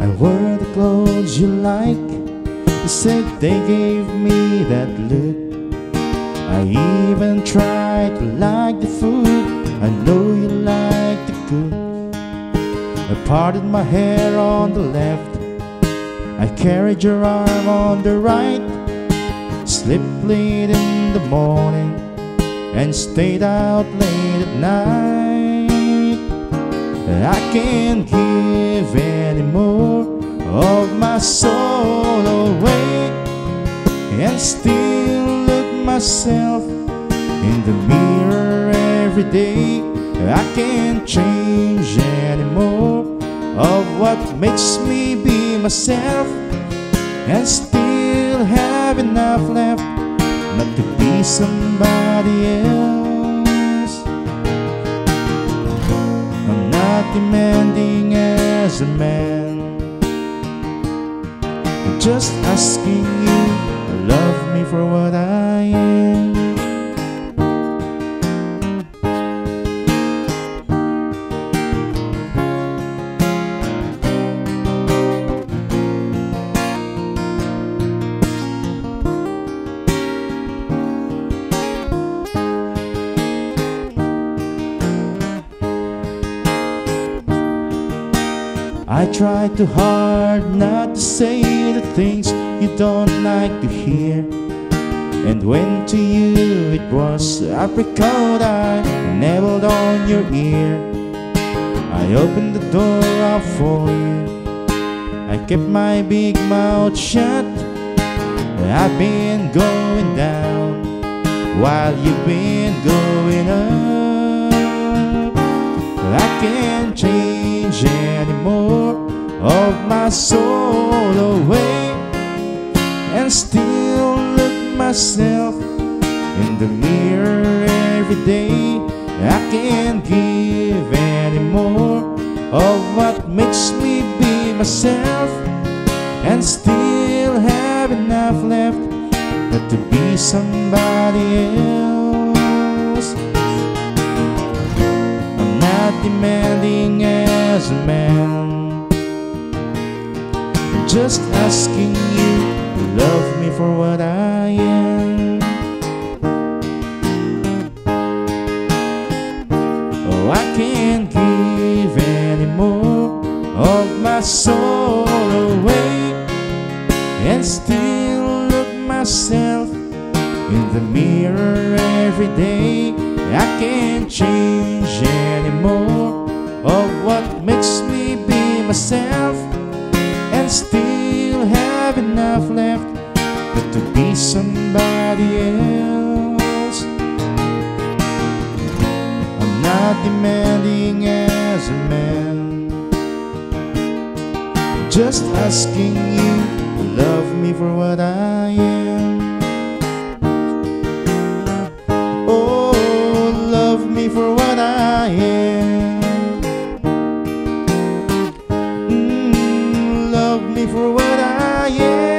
I wear the clothes you like. You said they gave me that look. I even tried to like the food. I know you like to cook. I parted my hair on the left. I carried your arm on the right. Slept late in the morning and stayed out late at night. I can't give any more of my soul away, and still look myself in the mirror every day. I can't change anymore of what makes me be myself, and still have enough left not to be somebody else. I'm not demanding as a man, I'm just asking you to love me for what I am. I try too hard not to say the things you don't like to hear, and when to you it was apricot I nibbled on your ear. I opened the door up for you, I kept my big mouth shut. I've been going down while you've been going up. I can't change anymore of my soul away, and still look myself in the mirror every day. I can't give any more of what makes me be myself, and still have enough left but to be somebody else. I'm not demanding as a man, I'm just asking you to love me for what I am. Oh, I can't give any more of my soul away, and still look myself in the mirror every day. I can't change anymore of what makes me be myself, and still have enough left but to be somebody else. I'm not demanding as a man, just asking you to love me for what I am. Oh, love me for what I am. Love me for what I am.